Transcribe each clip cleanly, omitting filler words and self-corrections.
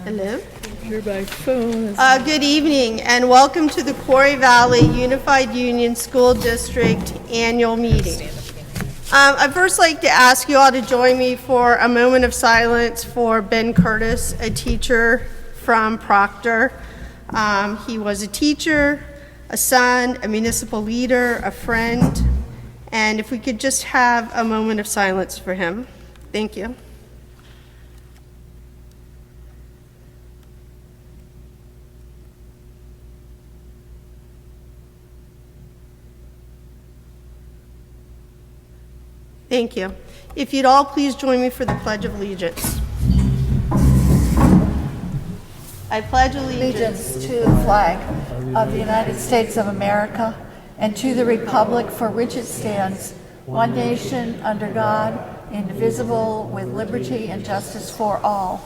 Hello. Hereby phone. Good evening and welcome to the Quarry Valley Unified Union School District Annual Meeting. I'd first like to ask you all to join me for a moment of silence for Ben Curtis, a teacher from Proctor. He was a teacher, a son, a municipal leader, a friend, and if we could just have a moment of silence for him. Thank you. Thank you. If you'd all please join me for the Pledge of Allegiance. I pledge allegiance To the flag of the United States of America and to the republic for which it stands, one nation under God, indivisible, with liberty and justice for all.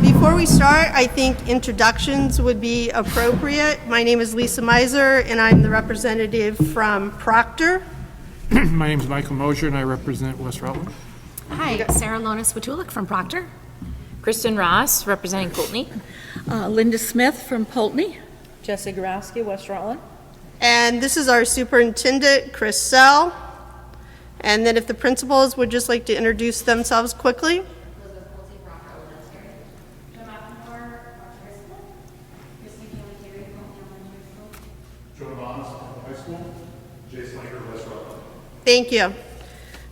Before we start, I think introductions would be appropriate. My name is Lisa Meiser, and I'm the representative from Proctor. My name is Michael Mosier, and I represent West Rutland. Hi, Sarah Lonis-Watulik from Proctor. Kristen Ross, representing Poultney. Linda Smith from Poultney. Jesse Gorowski, West Rutland. And this is our superintendent, Chris Sell. And then if the principals would just like to introduce themselves quickly. Thank you.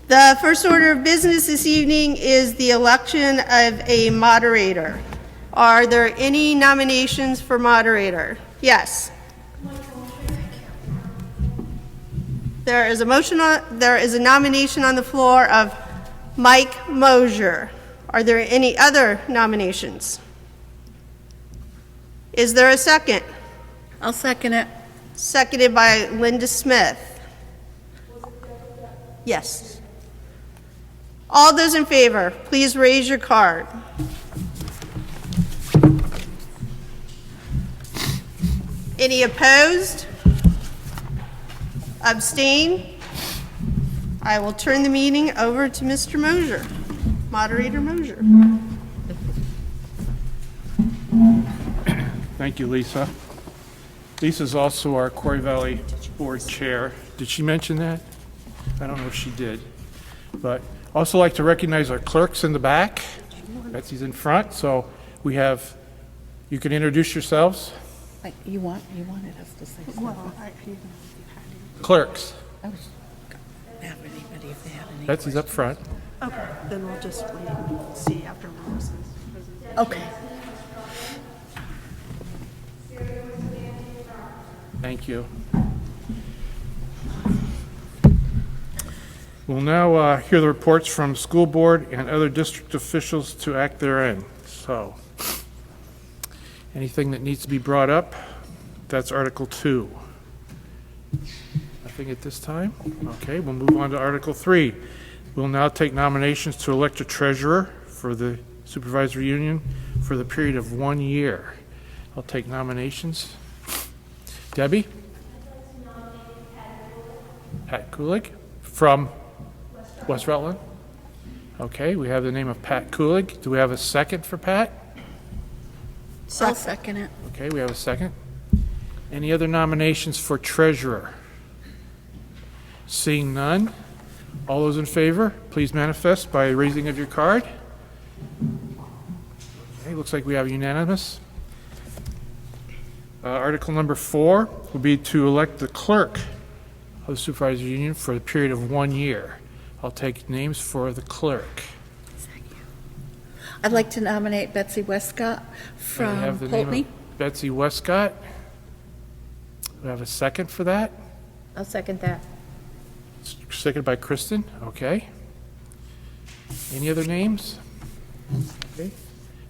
The first order of business this evening is the election of a moderator. Are there any nominations for moderator? Yes. There is a nomination on the floor of Mike Mosier. Are there any other nominations? Is there a second? I'll second it. Seconded by Linda Smith. Yes. All those in favor, please raise your card. Any opposed? Abstain? I will turn the meeting over to Mr. Mosier, Moderator Mosier. Thank you, Lisa. Lisa's also our Quarry Valley Board Chair. Did she mention that? I don't know if she did. But also like to recognize our clerks in the back. Betsy's in front, so we have, you can introduce yourselves. You wanted us to say something. Well, Clerks. I was have anybody if they have any. Betsy's up front. okay, then we'll just wait and see after Lewis's presentation. Okay. Thank you. We'll now hear the reports from school board and other district officials to act therein. So, anything that needs to be brought up, that's Article 2. Nothing at this time? Okay, we'll move on to Article 3. We'll now take nominations to elect a treasurer for the supervisory union for the period of 1 year. I'll take nominations. Debbie? Pat Kulig from West Rutland. Okay, we have the name of Pat Kulig. Do we have a second for Pat? I'll second it. Okay, we have a second. Any other nominations for treasurer? Seeing none, all those in favor, please manifest by raising of your card. Okay, looks like we have unanimous. Article number 4 will be to elect the clerk of the supervisory union for a period of 1 year. I'll take names for the clerk. I'd like to nominate Betsy Westcott from I have the name Poultney. of Betsy Westcott. We have a second for that. I'll second that. Seconded by Kristen. Okay. Any other names? Okay.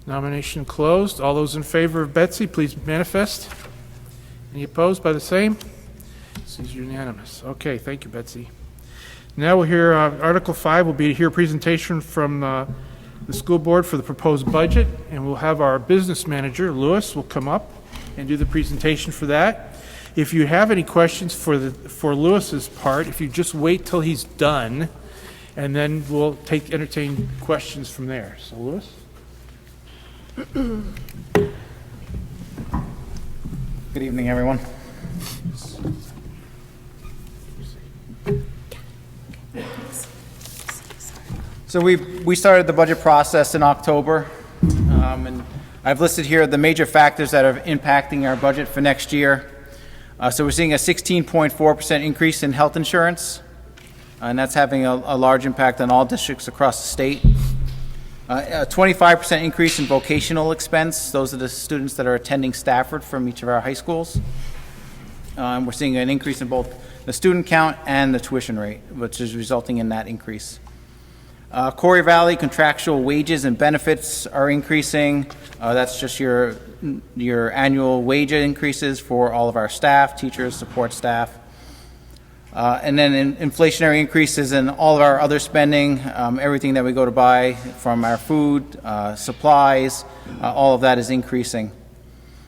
Nomination closed. All those in favor of Betsy, please manifest. Any opposed by the same? This is unanimous. Okay, thank you, Betsy. Now we'll hear Article 5 will be to hear a presentation from the school board for the proposed budget, and we'll have our business manager, Lewis, will come up and do the presentation for that. If you have any questions for Lewis's part, if you just wait till he's done, and then we'll entertain questions from there. So, Lewis? Good evening, everyone. So we started the budget process in October, and I've listed here the major factors that are impacting our budget for next year. So we're seeing a 16.4% increase in health insurance, and that's having a large impact on all districts across the state. A 25% increase in vocational expense. Those are the students that are attending Stafford from each of our high schools. And we're seeing an increase in both the student count and the tuition rate, which is resulting in that increase. Quarry Valley contractual wages and benefits are increasing. That's just your annual wage increases for all of our staff, teachers, support staff. And then inflationary increases in all of our other spending, everything that we go to buy, from our food, supplies, all of that is increasing.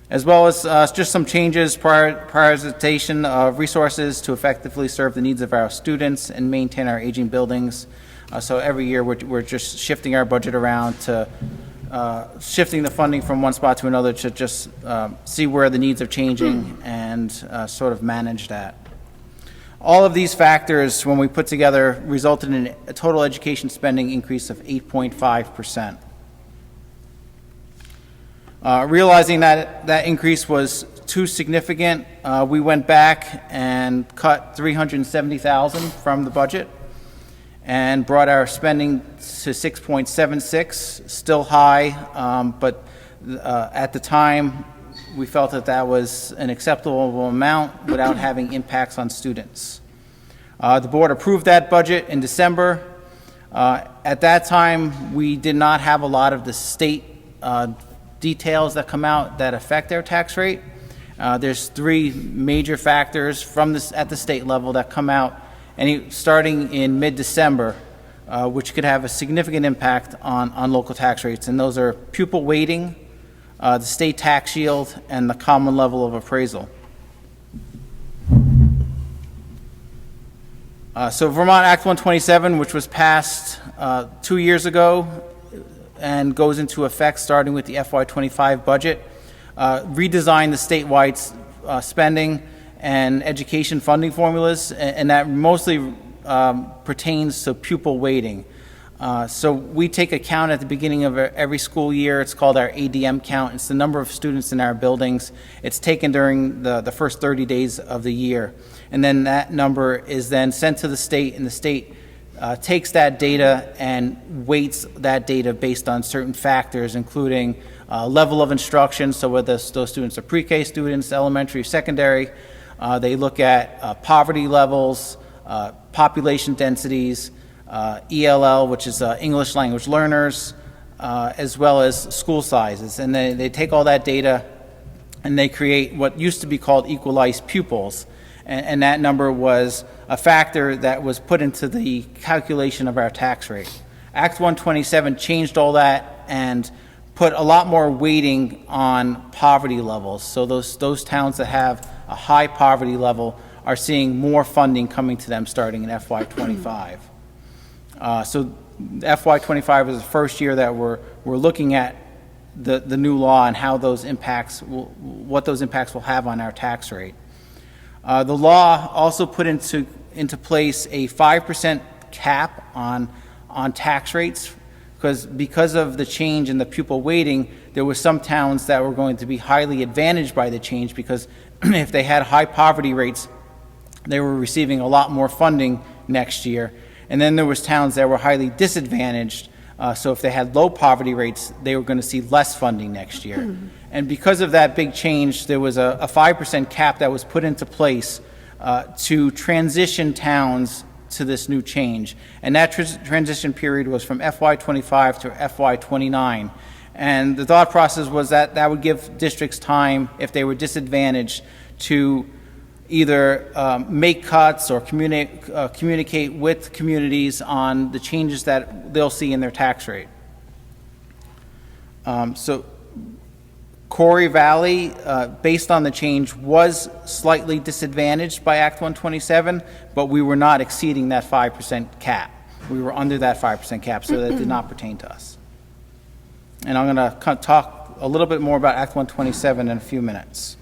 As well as just some changes, prioritization of resources to effectively serve the needs of our students and maintain our aging buildings. So every year we're just shifting our budget around to shifting the funding from one spot to another to just see where the needs are changing and sort of manage that. All of these factors, when we put together, resulted in a total education spending increase of 8.5%. Realizing that increase was too significant, we went back and cut $370,000 from the budget and brought our spending to 6.76, still high, but at the time we felt that was an acceptable amount without having impacts on students. The board approved that budget in December. At that time, we did not have a lot of the state details that come out that affect our tax rate. There's three major factors from this at the state level that come out starting in mid-December, which could have a significant impact on local tax rates, and those are pupil weighting, the state tax yield, and the common level of appraisal. So Vermont Act 127, which was passed 2 years ago and goes into effect starting with the FY25 budget, redesigned the statewide spending and education funding formulas, and that mostly pertains to pupil weighting. So we take a count at the beginning of every school year. It's called our ADM count. It's the number of students in our buildings. It's taken during the first 30 days of the year. And then that number is then sent to the state, and the state takes that data and weights that data based on certain factors, including level of instruction, so whether those students are pre-K students, elementary, secondary. They look at poverty levels, population densities, ELL, which is English language learners, as well as school sizes. And they take all that data and they create what used to be called equalized pupils. And that number was a factor that was put into the calculation of our tax rate. Act 127 changed all that and put a lot more weighting on poverty levels. So those towns that have a high poverty level are seeing more funding coming to them starting in FY25. So FY25 is the first year that we're looking at the new law and how those impacts what those impacts will have on our tax rate. The law also put into place a 5% cap on tax rates, because of the change in the pupil weighting. There were some towns that were going to be highly advantaged by the change, because if they had high poverty rates, they were receiving a lot more funding next year. And then there was towns that were highly disadvantaged, so if they had low poverty rates, they were going to see less funding next year. And because of that big change, there was a 5% cap that was put into place to transition towns to this new change. And that transition period was from FY25 to FY29. And the thought process was that would give districts time, if they were disadvantaged, to either make cuts or communicate with communities on the changes that they'll see in their tax rate. So Quarry Valley, based on the change, was slightly disadvantaged by Act 127, but we were not exceeding that 5% cap. We were under that 5% cap, so that did not pertain to us. And I'm going to talk a little bit more about Act 127 in a few minutes.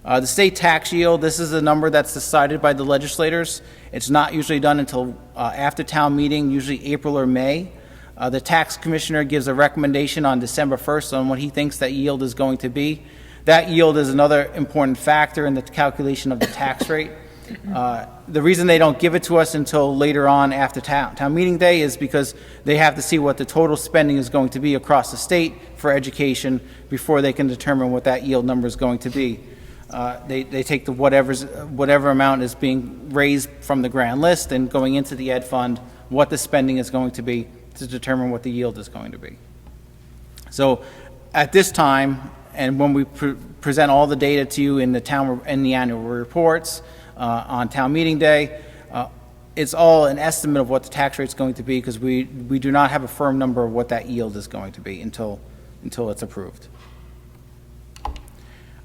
The state tax yield, this is a number that's decided by the legislators. It's not usually done until after town meeting, usually April or May. The tax commissioner gives a recommendation on December 1st on what he thinks that yield is going to be. That yield is another important factor in the calculation of the tax rate. The reason they don't give it to us until later on after town meeting day is because they have to see what the total spending is going to be across the state for education before they can determine what that yield number is going to be. They take the whatever amount is being raised from the grand list and going into the ed fund, what the spending is going to be to determine what the yield is going to be. So at this time, and when we present all the data to you in the annual reports on town meeting day, it's all an estimate of what the tax rate is going to be, because we do not have a firm number of what that yield is going to be until it's approved.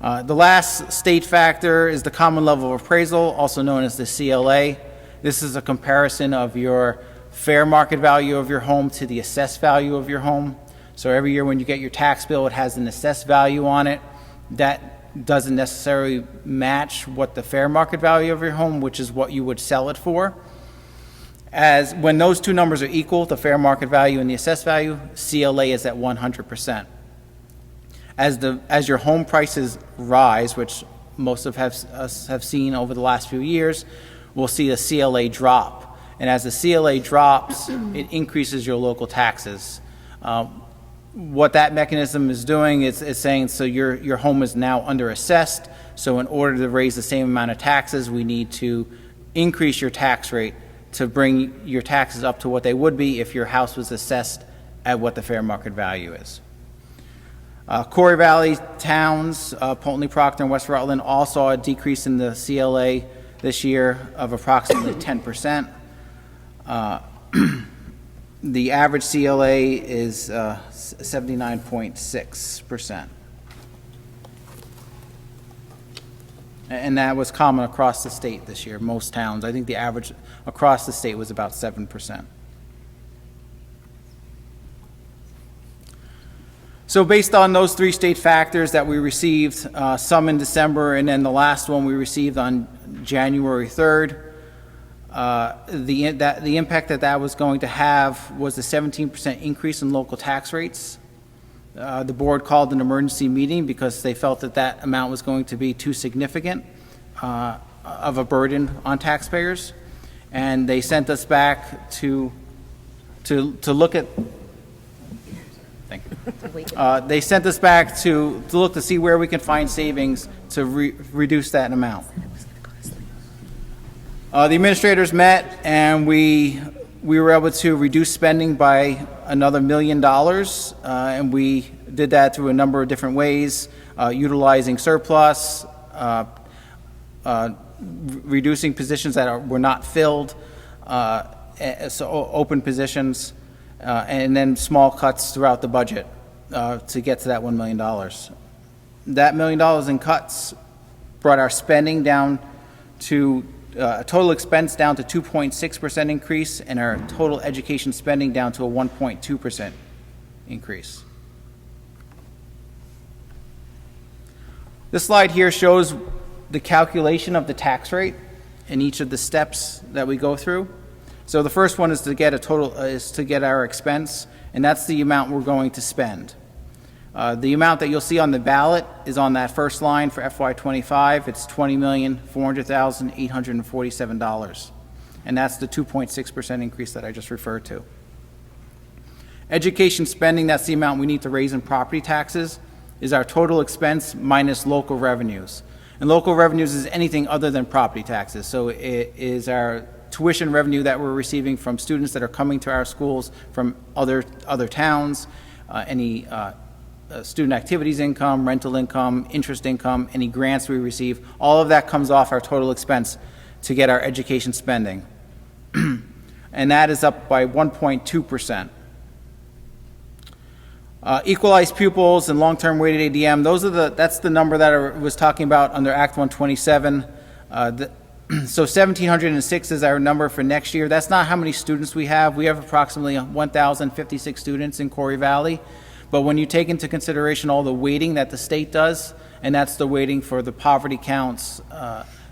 The last state factor is the common level of appraisal, also known as the CLA. This is a comparison of your fair market value of your home to the assessed value of your home. So every year when you get your tax bill, it has an assessed value on it. That doesn't necessarily match what the fair market value of your home, which is what you would sell it for. As when those two numbers are equal, the fair market value and the assessed value, CLA is at 100%. As your home prices rise, which most of us have seen over the last few years, we'll see the CLA drop. And as the CLA drops, it increases your local taxes. What that mechanism is doing is saying, so your home is now underassessed, so in order to raise the same amount of taxes, we need to increase your tax rate to bring your taxes up to what they would be if your house was assessed at what the fair market value is. Quarry Valley towns, Poultney, Proctor, and West Rutland all saw a decrease in the CLA this year of approximately 10%. The average CLA is 79.6%. And that was common across the state this year, most towns. I think the average across the state was about 7%. So based on those three state factors that we received, some in December and then the last one we received on January 3rd, the impact that was going to have was a 17% increase in local tax rates. The board called an emergency meeting because they felt that amount was going to be too significant of a burden on taxpayers, and they sent us back to look at. Thank you. They sent us back to look to see where we can find savings to reduce that amount. The administrators met, and we were able to reduce spending by another $1 million, and we did that through a number of different ways, utilizing surplus, reducing positions that were not filled, so open positions, and then small cuts throughout the budget to get to that $1 million. That $1 million in cuts brought our spending down to total expense down to 2.6% increase, and our total education spending down to a 1.2% increase. This slide here shows the calculation of the tax rate in each of the steps that we go through. So the first one is to get our expense, and that's the amount we're going to spend. The amount that you'll see on the ballot is on that first line for FY25. It's $20,400,847, and that's the 2.6% increase that I just referred to. Education spending, that's the amount we need to raise in property taxes, is our total expense minus local revenues. And local revenues is anything other than property taxes. So it is our tuition revenue that we're receiving from students that are coming to our schools from other towns, any student activities income, rental income, interest income, any grants we receive, all of that comes off our total expense to get our education spending. And that is up by 1.2%. Equalized pupils and long-term weighted ADM, that's the number that I was talking about under Act 127. So 1,706 is our number for next year. That's not how many students we have. We have approximately 1,056 students in Quarry Valley. But when you take into consideration all the weighting that the state does, and that's the weighting for the poverty counts,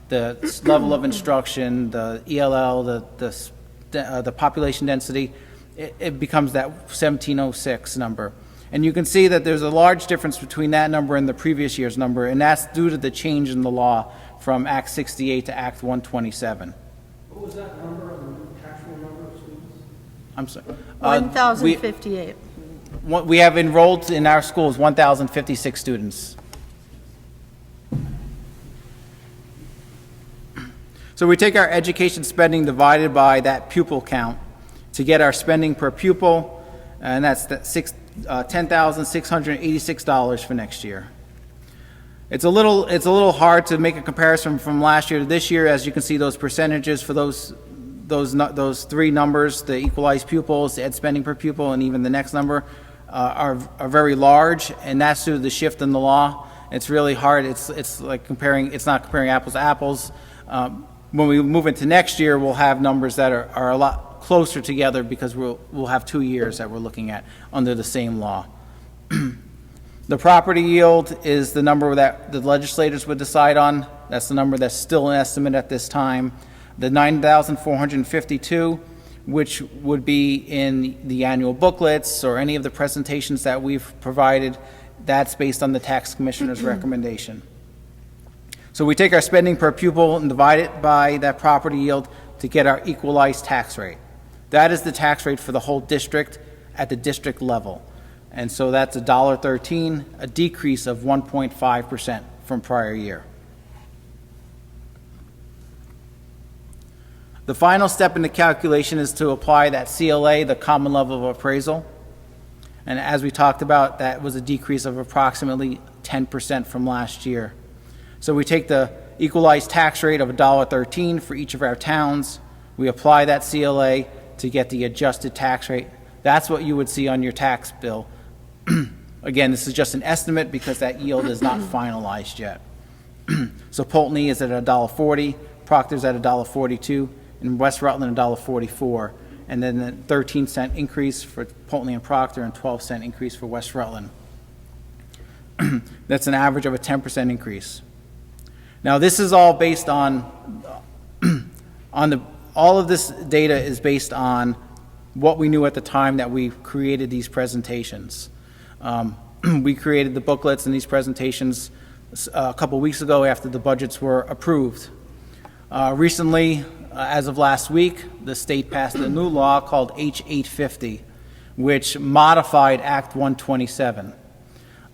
the level of instruction, the ELL, the population density, it becomes that 1706 number. And you can see that there's a large difference between that number and the previous year's number, and that's due to the change in the law from Act 68 to Act 127. What was that number, the actual number of students? I'm sorry. 1,058. We have enrolled in our schools 1,056 students. So we take our education spending divided by that pupil count to get our spending per pupil, and that's $10,686 for next year. It's a little hard to make a comparison from last year to this year. As you can see, those percentages for those three numbers, the equalized pupils, the ed spending per pupil, and even the next number, are very large, and that's due to the shift in the law. It's really hard. It's like comparing. It's not comparing apples to apples. When we move into next year, we'll have numbers that are a lot closer together because we'll have 2 years that we're looking at under the same law. The property yield is the number that the legislators would decide on. That's the number that's still an estimate at this time. The 9,452, which would be in the annual booklets or any of the presentations that we've provided, that's based on the tax commissioner's recommendation. So we take our spending per pupil and divide it by that property yield to get our equalized tax rate. That is the tax rate for the whole district at the district level. And so that's $1.13, a decrease of 1.5% from prior year. The final step in the calculation is to apply that CLA, the common level of appraisal. And as we talked about, that was a decrease of approximately 10% from last year. So we take the equalized tax rate of $1.13 for each of our towns. We apply that CLA to get the adjusted tax rate. That's what you would see on your tax bill. Again, this is just an estimate because that yield is not finalized yet. So Poultney is at $1.40, Proctor's at $1.42, and West Rutland $1.44, and then the 13-cent increase for Poultney and Proctor and 12-cent increase for West Rutland. That's an average of a 10% increase. Now, this is all based on all of this data is based on what we knew at the time that we created these presentations. We created the booklets and these presentations a couple weeks ago after the budgets were approved. Recently, as of last week, the state passed a new law called H-850, which modified Act 127.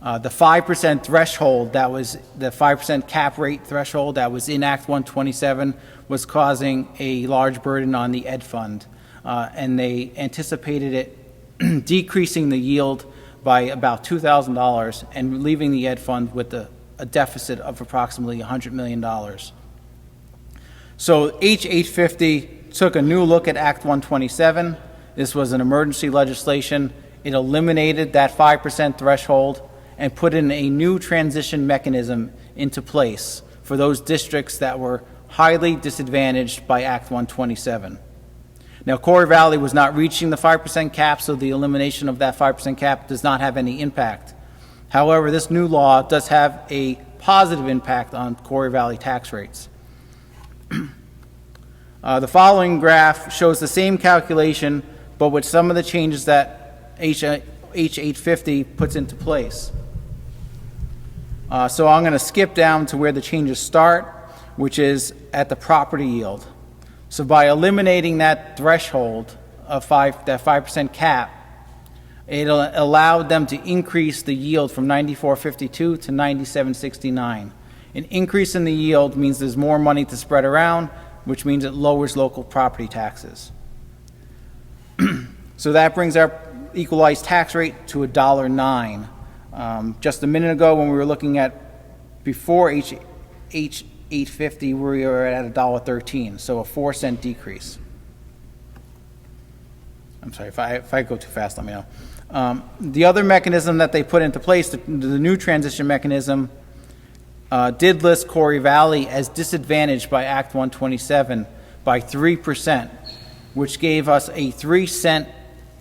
The 5% threshold that was the 5% cap rate threshold that was in Act 127 was causing a large burden on the ed fund, and they anticipated it decreasing the yield by about $2,000 and leaving the ed fund with a deficit of approximately $100 million. So H-850 took a new look at Act 127. This was an emergency legislation. It eliminated that 5% threshold and put in a new transition mechanism into place for those districts that were highly disadvantaged by Act 127. Now, Quarry Valley was not reaching the 5% cap, so the elimination of that 5% cap does not have any impact. However, this new law does have a positive impact on Quarry Valley tax rates. The following graph shows the same calculation, but with some of the changes that H-850 puts into place. So I'm going to skip down to where the changes start, which is at the property yield. So by eliminating that threshold of that 5% cap, it allowed them to increase the yield from 94.52 to 97.69. An increase in the yield means there's more money to spread around, which means it lowers local property taxes. So that brings our equalized tax rate to $1.09. Just a minute ago, when we were looking at before H-850, we were at $1.13, so a 4-cent decrease. I'm sorry, if I go too fast, let me know. The other mechanism that they put into place, the new transition mechanism, did list Quarry Valley as disadvantaged by Act 127 by 3%, which gave us a 3-cent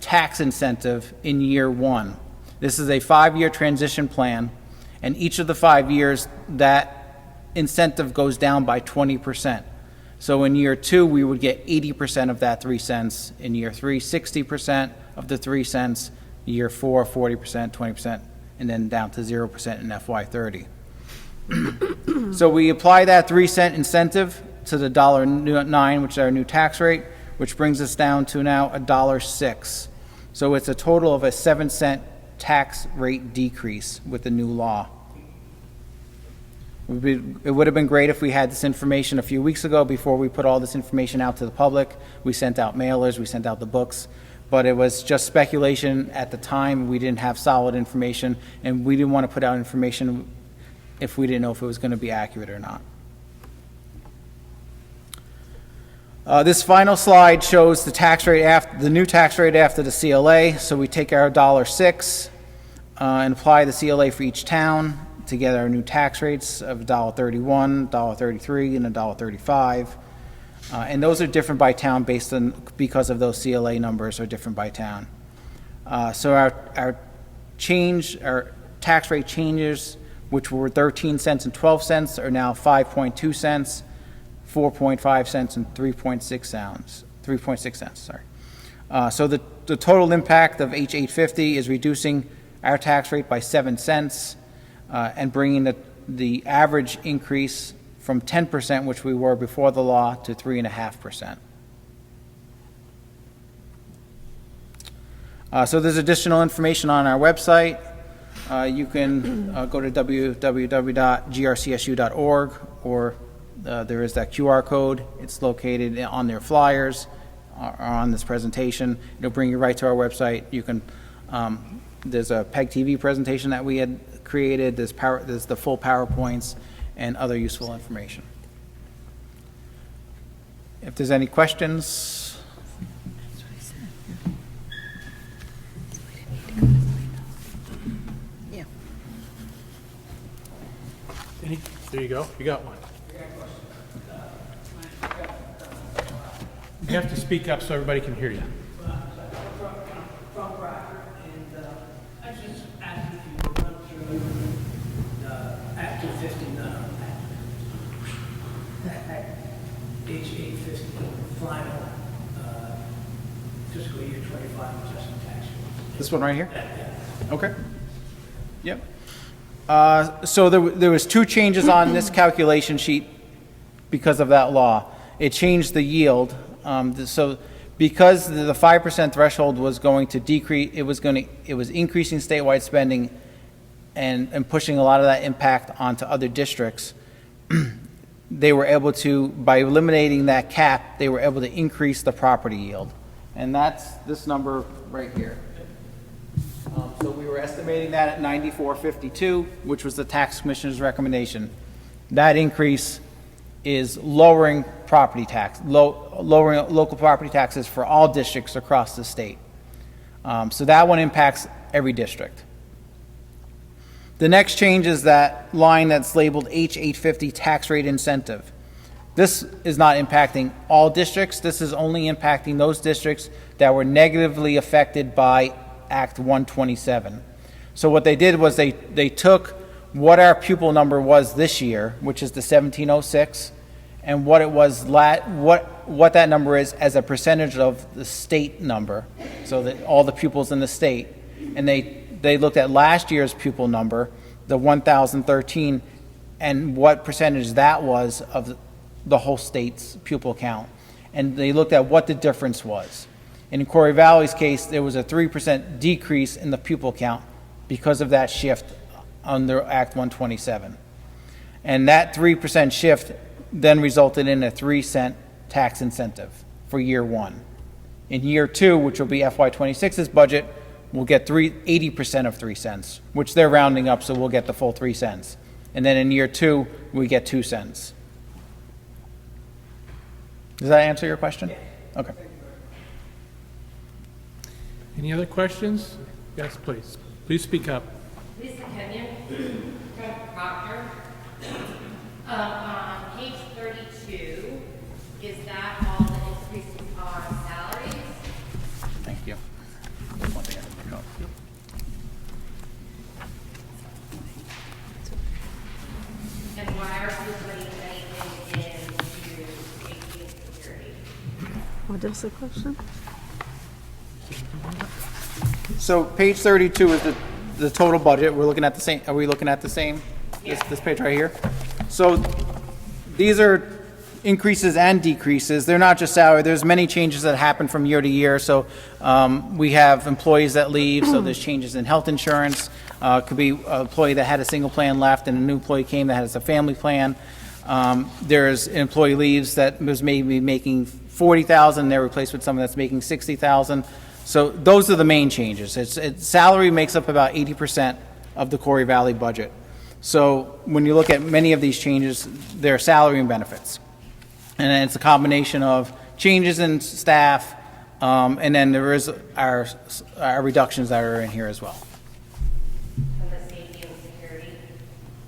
tax incentive in year one. This is a 5-year transition plan, and each of the 5 years, that incentive goes down by 20%. So in year 2, we would get 80% of that 3 cents. In year 3, 60% of the 3 cents. Year 4, 40%, 20%, and then down to 0% in FY30. So we apply that 3 cent incentive to the $1.09, which is our new tax rate, which brings us down to now $1.06. So it's a total of a 7 cent tax rate decrease with the new law. It would have been great if we had this information a few weeks ago before we put all this information out to the public. We sent out mailers, we sent out the books, but it was just speculation at the time. We didn't have solid information, and we didn't want to put out information if we didn't know if it was going to be accurate or not. This final slide shows the tax rate after the new tax rate after the CLA. So we take our $1.06 and apply the CLA for each town to get our new tax rates of $1.31, $1.33, and $1.35. And those are different by town because of those CLA numbers are different by town. So our tax rate changes, which were 13 cents and 12 cents, are now 5.2 cents, 4.5 cents, and 3.6 cents. 3.6 cents. Sorry. So the total impact of H850 is reducing our tax rate by 7 cents and bringing the average increase from 10%, which we were before the law, to 3.5%. So there's additional information on our website. You can go to www.grcsu.org, or there is that QR code. It's located on their flyers or on this presentation. It'll bring you right to our website. You can. There's a PEG TV presentation that we had created. There's the full PowerPoints and other useful information. If there's any questions. Yeah. There you go. You got one. You have to speak up so everybody can hear you. From Proctor, and I just asked if you would run through the Act 250, H850 final fiscal year 25 adjustment tax rate. This one right here? Okay. Yep. So there was 2 changes on this calculation sheet because of that law. It changed the yield. So because the 5% threshold was going to decrease, it was increasing statewide spending and pushing a lot of that impact onto other districts. They were able to, by eliminating that cap, they were able to increase the property yield. And that's this number right here. So we were estimating that at 94.52, which was the tax commissioner's recommendation. That increase is lowering property tax, lowering local property taxes for all districts across the state. So that one impacts every district. The next change is that line that's labeled H850 tax rate incentive. This is not impacting all districts. This is only impacting those districts that were negatively affected by Act 127. So what they did was they took what our pupil number was this year, which is the 1706, and what it was what that number is as a percentage of the state number, so that all the pupils in the state, and they looked at last year's pupil number, the 1,013, and what percentage that was of the whole state's pupil count, and they looked at what the difference was. In Quarry Valley's case, there was a 3% decrease in the pupil count because of that shift under Act 127. And that 3% shift then resulted in a 3-cent tax incentive for year 1. In year 2, which will be FY26's budget, we'll get 80% of 3 cents, which they're rounding up, so we'll get the full 3 cents. And then in year 2, we get 2 cents. Does that answer your question? Yeah. Okay. Any other questions? Yes, please. Please speak up. Lisa Kenyon from Proctor. On page 32, is that all the increases on salaries? Thank you. Just a question. So page 32 is the total budget. We're looking at the same, are we looking at the same? This page right here? So these are increases and decreases. They're not just salary. There's many changes that happen from year to year. So we have employees that leave, so there's changes in health insurance. Could be an employee that had a single plan left and a new employee came that has a family plan. There's an employee leaves that was maybe making $40,000, they're replaced with someone that's making $60,000. So those are the main changes. Salary makes up about 80% of the Quarry Valley budget. So when you look at many of these changes, they're salary and benefits. And then it's a combination of changes in staff, and then there is our reductions that are in here as well. And the safety and security?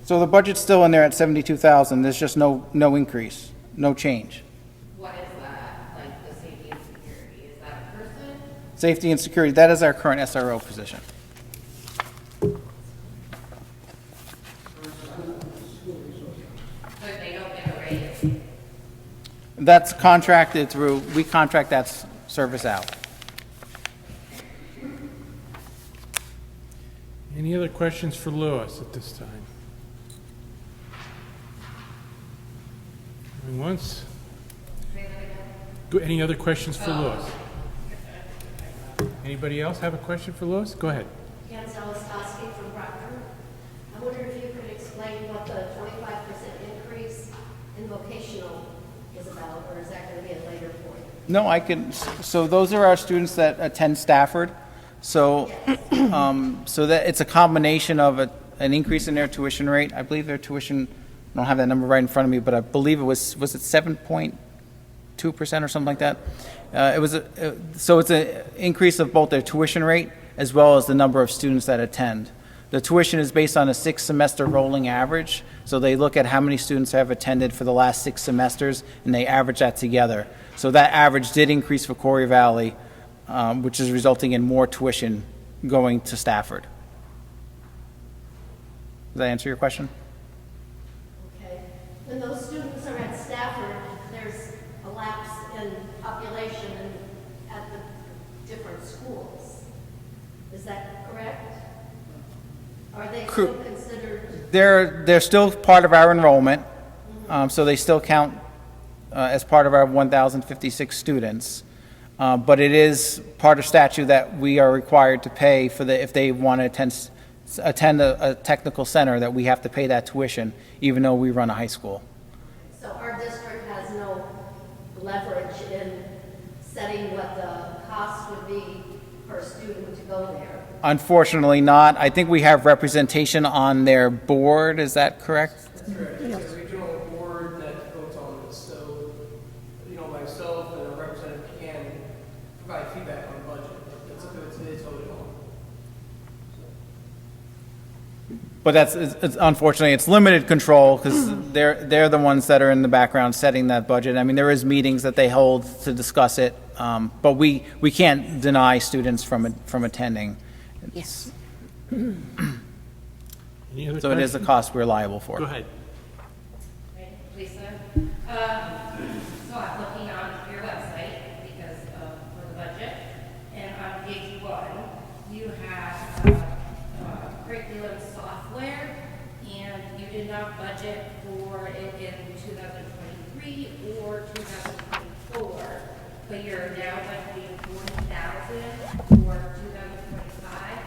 So the budget's still in there at 72,000. There's just no increase, no change. What is that, like the safety and security? Is that a person? Safety and security, that is our current SRO position. So they don't get a raise? That's contracted through, we contract that service out. Any other questions for Lewis at this time? Going once? Any other questions for Lewis? Anybody else have a question for Lewis? Go ahead. Jan Zelistowski from Proctor. I wonder if you could explain what the 25% increase in vocational is about, or is that going to be a later point? No, I can, so those are our students that attend Stafford. So, so that it's a combination of an increase in their tuition rate. I believe their tuition, I don't have that number right in front of me, but I believe it was it 7.2% or something like that? So it's an increase of both their tuition rate as well as the number of students that attend. The tuition is based on a 6-semester rolling average, so they look at how many students have attended for the last 6 semesters, and they average that together. So that average did increase for Quarry Valley, which is resulting in more tuition going to Stafford. Does that answer your question? Okay. When those students are at Stafford, there's a lapse in population at the different schools. Is that correct? Are they still considered? They're still part of our enrollment, so they still count as part of our 1,056 students. But it is part of statute that we are required to pay for if they want to attend a technical center, that we have to pay that tuition, even though we run a high school. So our district has no leverage in setting what the cost would be per student to go there? Unfortunately not. I think we have representation on their board, is that correct? That's correct. It's a regional board that votes on this. So, myself and a representative can provide feedback on the budget. It's something that's voted on. But it's unfortunately, it's limited control because they're the ones that are in the background setting that budget. I mean, there is meetings that they hold to discuss it, but we can't deny students from attending. Yes. Any other So it is a questions? cost we're liable for. Go ahead. Right, Lisa? So I'm looking on your website because for the budget, and on page 1, you have curriculum software, and you did not budget for it in 2023 or 2024, but you're now budgeting $40,000 for 2025,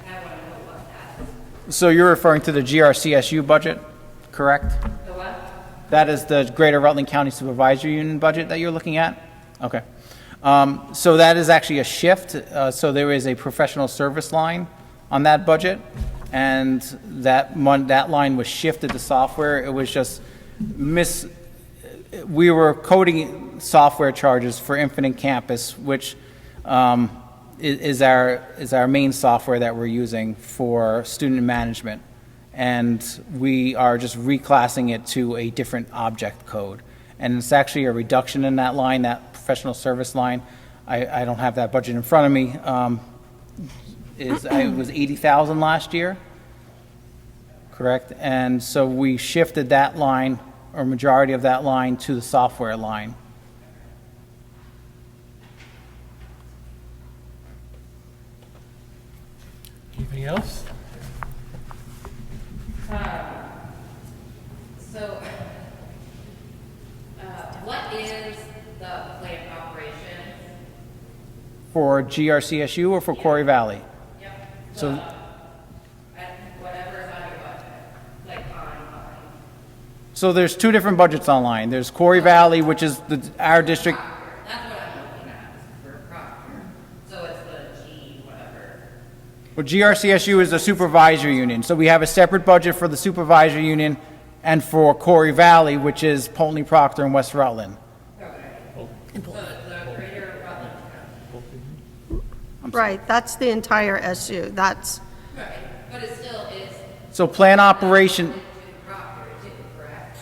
and I want to know what that is. So you're referring to the GRCSU budget, correct? The what? That is the Greater Rutland County Supervisory Union budget that you're looking at? Okay. So that is actually a shift. So there is a professional service line on that budget, and that line was shifted to software. It was just we were coding software charges for Infinite Campus, which is our main software that we're using for student management. And we are just reclassing it to a different object code. And it's actually a reduction in that line, that professional service line. I don't have that budget in front of me. It was $80,000 last year, correct? And so we shifted that line, or majority of that line, to the software line. Anything else? So, what is the plant operation? For GRCSU or for Quarry Valley? Yep. So, Whatever is on your budget, like online. so there's two different budgets online. There's Quarry Valley, which is our district. That's what I'm looking at, is for Proctor. So it's the G whatever. Well, GRCSU is the supervisory union. So we have a separate budget for the supervisory union and for Quarry Valley, which is Poultney, Proctor, and West Rutland. Okay. So it's the greater Rutland County. Right, that's the entire SU. That's, Right, but it still is So plan operation, to Proctor too, correct?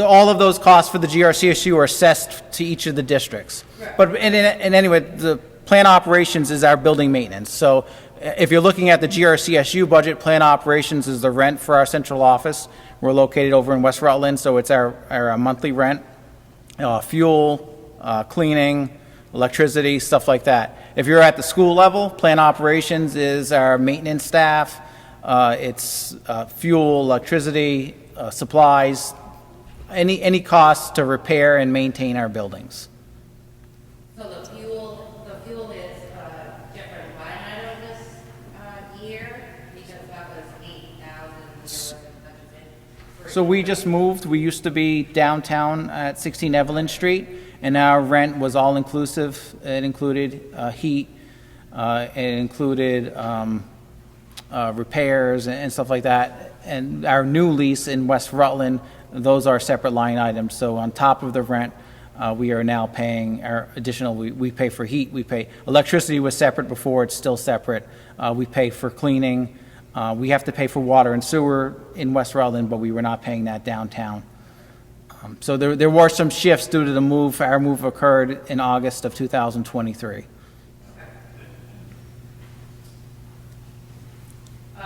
all of those costs for the GRCSU are assessed to each of the districts. But in anyway, the plan operations is our building maintenance. So if you're looking at the GRCSU budget, plan operations is the rent for our central office. We're located over in West Rutland, so it's our monthly rent, fuel, cleaning, electricity, stuff like that. If you're at the school level, plan operations is our maintenance staff. It's fuel, electricity, supplies, any costs to repair and maintain our buildings. So the fuel is a different line item this year, because that was 8,000 budgeted. So we just moved. We used to be downtown at 16 Evelyn Street, and our rent was all-inclusive. It included heat, it included repairs and stuff like that. And our new lease in West Rutland, those are separate line items. So on top of the rent, we are now paying our additional, we pay for heat, we pay, electricity was separate before, it's still separate. We pay for cleaning. We have to pay for water and sewer in West Rutland, but we were not paying that downtown. So there were some shifts due to the move. Our move occurred in August of 2023. I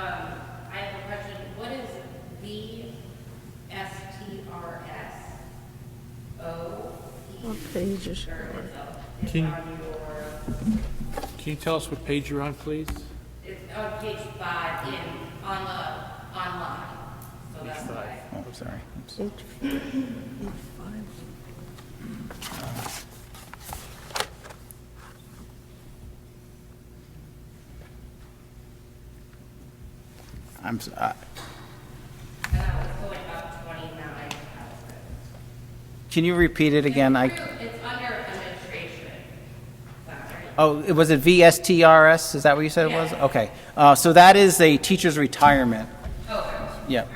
have a question. What is VSTRS? what page is it? Can you tell us what page you're on, please? It's on page 5 online. So that's why. Oh, sorry. Page 5. I'm And that was going up 29,000. Can you repeat it again? It's under administration. Oh, was it VSTRS? Is that what you said it was? Okay. So that is a teacher's retirement. Yeah.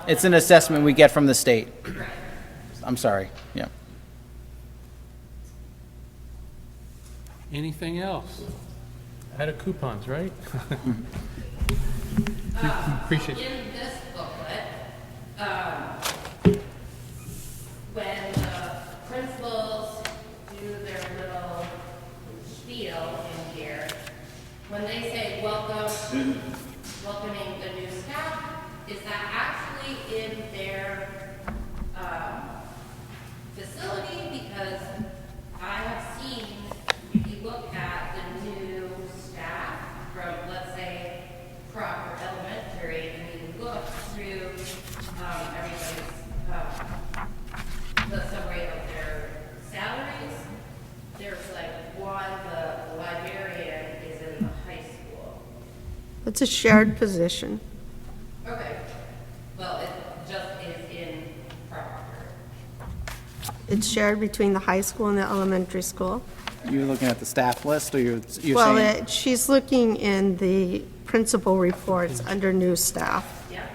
It's an assessment we get from the state. I'm sorry. Yeah. Anything else? Out of coupons, right? Appreciate it. In this booklet, when the principals do their little spiel in here, when they say welcoming the new staff, is that actually in their facility? Because I have seen, if you look at the new staff from, let's say, Proctor Elementary, and you look through everybody's, the summary of their salaries, there's like one, the librarian is in the high school. It's a shared position. Okay. Well, it just is in Proctor. It's shared between the high school and the elementary school. You're looking at the staff list, or you're Well, saying? she's looking in the principal reports under new staff. Yeah.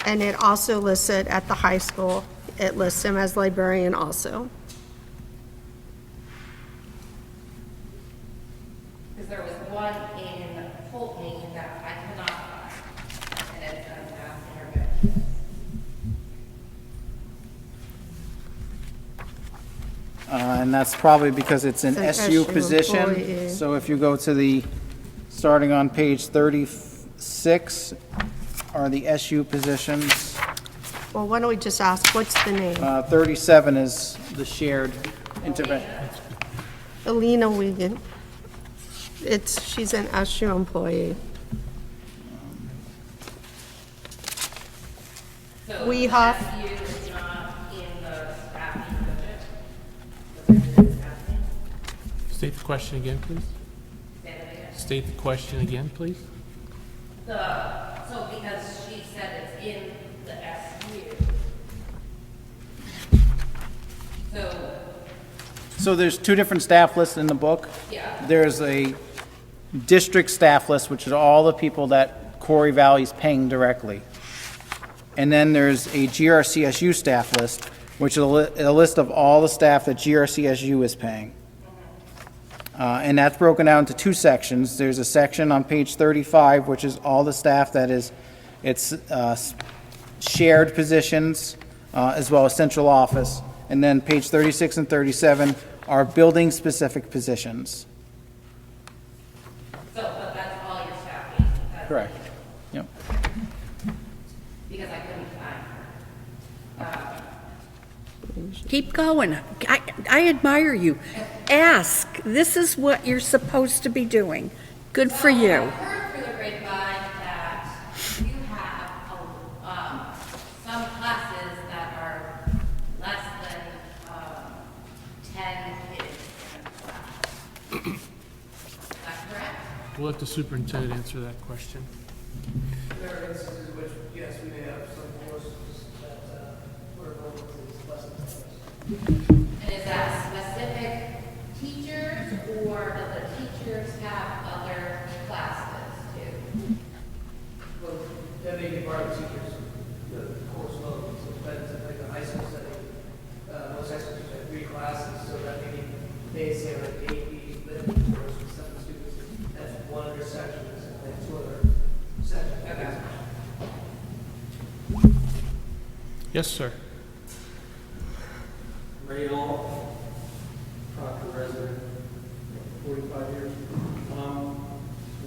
And it also lists it at the high school. It lists him as librarian also. Because there was one in Poultney that I cannot find, and it's intervention. And that's probably because it's an It's an SU SU position. employee. So if you go to starting on page 36, are the SU positions. Well, why don't we just ask, what's the name? 37 is the shared intervention. Alina Wiegand. she's an SU employee. So We have, SU is not in the staffing budget? So there's no staffing? State the question again, please. Say that again. State the question again, please. So because she said it's in the SU. So there's two different staff lists in the book. Yeah. There's a district staff list, which is all the people that Quarry Valley is paying directly. And then there's a GRCSU staff list, which is a list of all the staff that GRCSU is paying. And that's broken down into two sections. There's a section on page 35, which is all the staff that is, it's shared positions, as well as central office. And then page 36 and 37 are building-specific positions. So, but that's all your staffing? Correct. Yep. Because I couldn't find her. Keep going. I admire you. Ask. This is what you're supposed to be doing. Good for I you. heard through the grapevine that you have some classes that are less than 10 kids in a class. Is that correct? We'll let the superintendent answer that question. There are instances in which, yes, we may have some courses that where enrollment is less than 10. And is that specific teachers, or do the teachers have other classes too? Well, that may be part of the teachers, the course load, so it depends, like the high school setting, most high schools have 3 classes, so that maybe they say like 8 living course with 7 students, that's one of their sections, and then 2 other sections. Yes, sir. Ray Hall, Proctor resident, 45 years.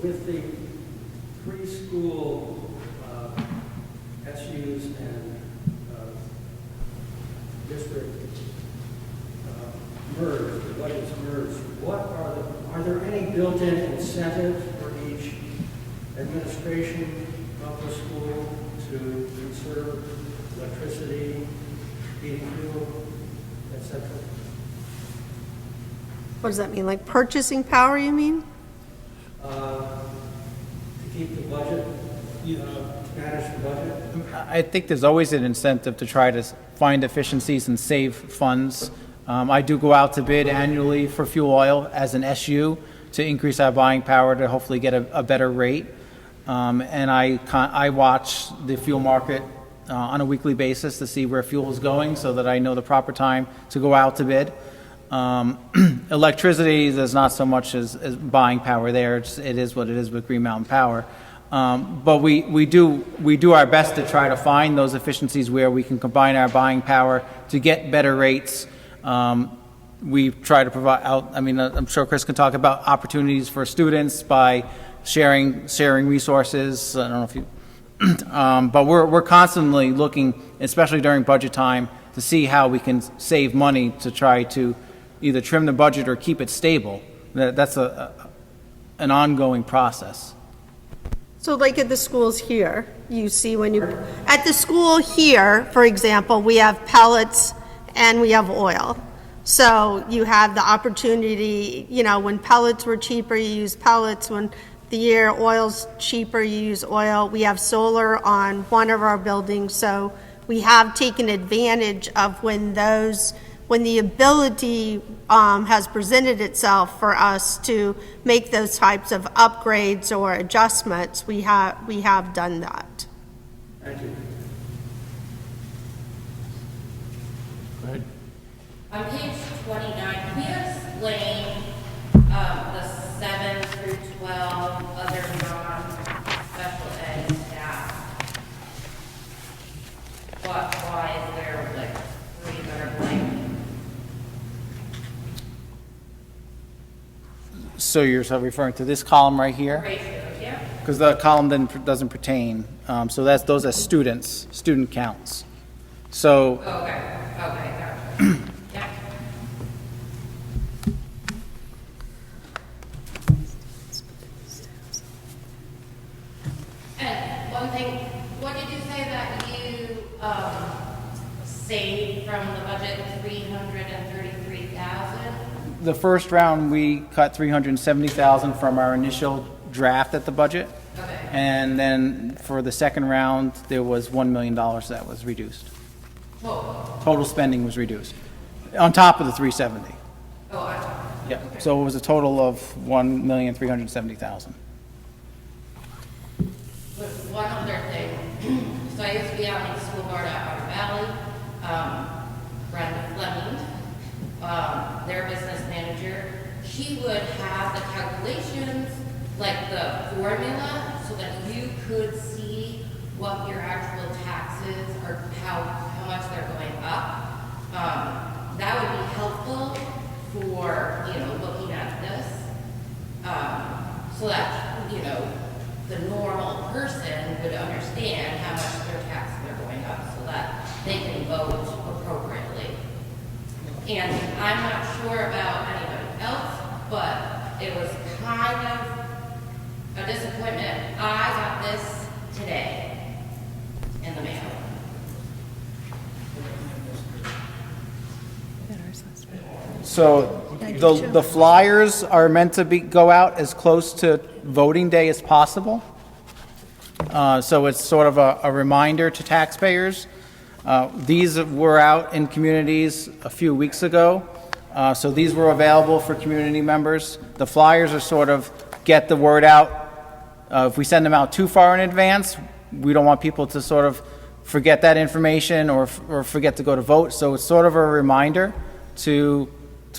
With the preschool SUs and district merged, the budgets merged, are there any built-in incentives for each administration of the school to conserve electricity, heating fuel, etc.? what does that mean, like purchasing power, you mean? To keep the budget, manage the budget? I think there's always an incentive to try to find efficiencies and save funds. I do go out to bid annually for fuel oil as an SU to increase our buying power to hopefully get a better rate. And I watch the fuel market on a weekly basis to see where fuel is going so that I know the proper time to go out to bid. Electricity, there's not so much as buying power there. It is what it is with Green Mountain Power. But we do our best to try to find those efficiencies where we can combine our buying power to get better rates. We try to provide out, I'm sure Chris can talk about opportunities for students by sharing resources. I don't know if you, but we're constantly looking, especially during budget time, to see how we can save money to try to either trim the budget or keep it stable. That's an ongoing process. So like at the schools here, you see when you, at the school here, for example, we have pellets and we have oil. So you have the opportunity, when pellets were cheaper, you use pellets. When the year oil's cheaper, you use oil. We have solar on one of our buildings, so we have taken advantage of when the ability has presented itself for us to make those types of upgrades or adjustments, we have done that. Thank you. Go ahead. On page 29, can you explain the 7 through 12 other non-special ed staff? Why is there like 3 that are blank? So you're referring to this column right here? Ratios, yeah? Because the column then doesn't pertain. So those are student counts. So Okay, gotcha. Yeah. thing, what did you say that you saved from the budget, 333,000? The first round, we cut 370,000 from our initial draft at the budget. Okay. And then for the second round, there was $1 million that was reduced. Total spending was reduced, on top of the 370. Yeah, so it was a total of $1,370,000. But one other thing, so I used to be on the school board at Outer Valley, Brenda Fleming, their business manager, she would have the calculations, like the formula, so that you could see what your actual taxes or how much they're going up. That would be helpful for, looking at this, so that, the normal person would understand how much their taxes are going up, so that they can vote appropriately. And I'm not sure about anybody else, but it was kind of a disappointment. I got this today in the mail. So the flyers are meant to go out as close to voting day as possible. So it's sort of a reminder to taxpayers. These were out in communities a few weeks ago. So these were available for community members. The flyers are sort of get the word out. If we send them out too far in advance, we don't want people to sort of forget that information or forget to go to vote. So it's sort of a reminder to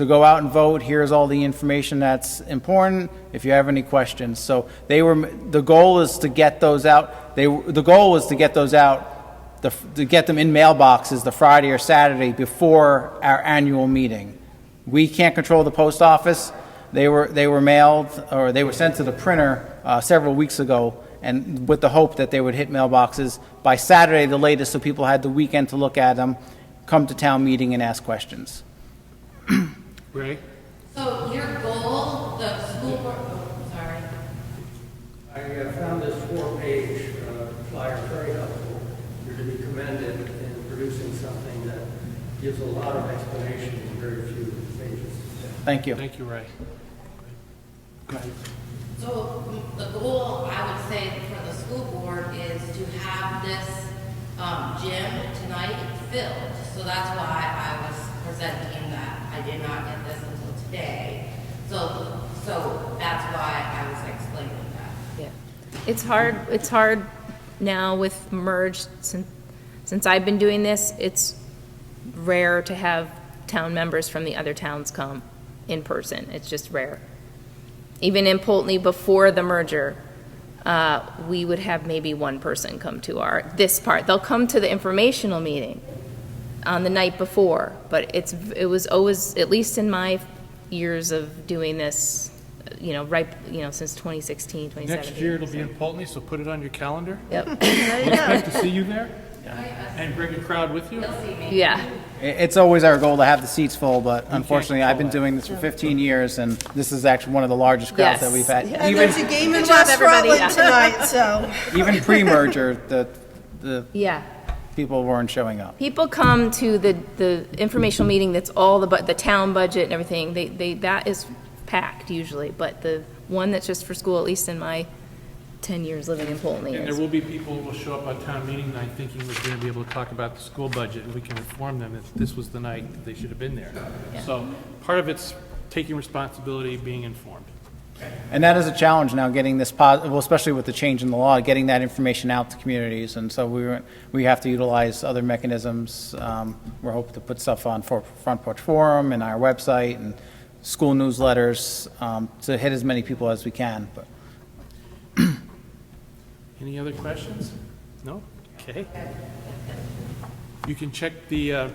go out and vote. Here's all the information that's important if you have any questions. So the goal is to get those out. The goal was to get those out, to get them in mailboxes the Friday or Saturday before our annual meeting. We can't control the post office. They were mailed, or they were sent to the printer several weeks ago, and with the hope that they would hit mailboxes by Saturday the latest, so people had the weekend to look at them, come to town meeting and ask questions. Ray? So your goal, the school board, I found this 4-page flyer very helpful. You're to be commended in producing something that gives a lot of explanation in very few pages. Thank you. Thank you, Ray. Go ahead. So the goal, I would say, for the school board is to have this gym tonight filled. So that's why I was presenting that. I did not get this until today. So that's why I was explaining that. Yeah. It's hard now with merge, since I've been doing this, it's rare to have town members from the other towns come in person. It's just rare. Even in Poultney before the merger, we would have maybe one person come to this part. They'll come to the informational meeting on the night before, but it was always, at least in my years of doing this, since 2016, 2017. Next year it'll be in Poultney, so put it on your calendar. Yep. We'll expect to see you there and bring a crowd with you. Yeah. It's always our goal to have the seats full, but unfortunately, I've been doing this for 15 years, and this is actually one of the largest crowds that we've had. And there's a game in West Rutland tonight, so. Even pre-merger, the Yeah. people weren't showing up. People come to the informational meeting that's all the town budget and everything. That is packed usually, but the one that's just for school, at least in my 10 years living in Poultney. And there will be people who will show up on town meeting night thinking we're going to be able to talk about the school budget, and we can inform them that this was the night that they should have been there. Yeah. So part of it's taking responsibility, being informed. And that is a challenge now, getting this, especially with the change in the law, getting that information out to communities. And so we have to utilize other mechanisms. We're hoping to put stuff on Front Porch Forum and our website and school newsletters to hit as many people as we can. But Any other questions? No? Okay. You can check the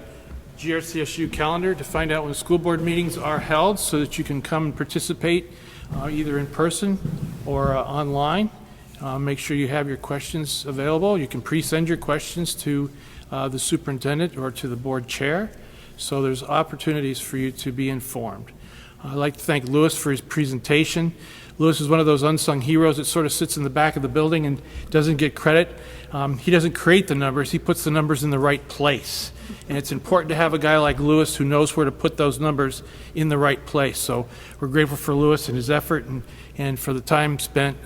GRCSU calendar to find out when school board meetings are held so that you can come and participate either in person or online. Make sure you have your questions available. You can pre-send your questions to the superintendent or to the board chair. So there's opportunities for you to be informed. I'd like to thank Louis for his presentation. Lewis is one of those unsung heroes that sort of sits in the back of the building and doesn't get credit. He doesn't create the numbers, he puts the numbers in the right place. And it's important to have a guy like Lewis who knows where to put those numbers in the right place. So we're grateful for Lewis and his effort and for the time spent.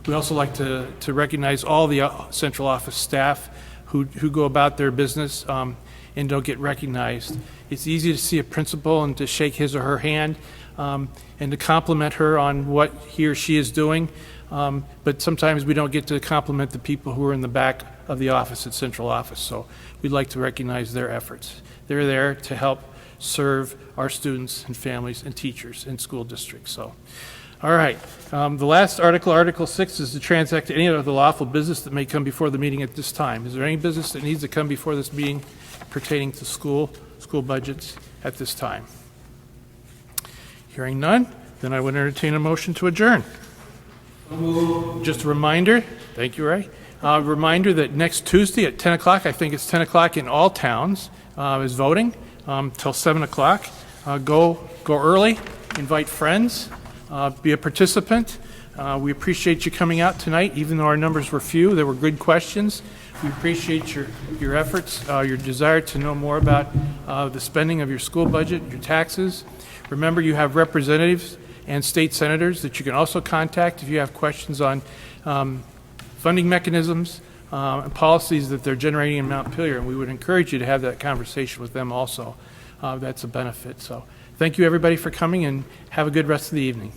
We also like to recognize all the central office staff who go about their business and don't get recognized. It's easy to see a principal and to shake his or her hand and to compliment her on what he or she is doing. But sometimes we don't get to compliment the people who are in the back of the office at central office. So we'd like to recognize their efforts. They're there to help serve our students and families and teachers in school districts. So, all right. The last article, Article 6, is to transact any other lawful business that may come before the meeting at this time. Is there any business that needs to come before this meeting pertaining to school budgets at this time? Hearing none, then I would entertain a motion to adjourn. Just a reminder, thank you, Ray. Reminder that next Tuesday at 10 o'clock, I think it's 10 o'clock in all towns, is voting till 7 o'clock. Go early, invite friends, be a participant. We appreciate you coming out tonight, even though our numbers were few. There were good questions. We appreciate your efforts, your desire to know more about the spending of your school budget, your taxes. Remember, you have representatives and state senators that you can also contact if you have questions on funding mechanisms and policies that they're generating in Montpelier. And we would encourage you to have that conversation with them also. That's a benefit. So thank you, everybody, for coming, and have a good rest of the evening.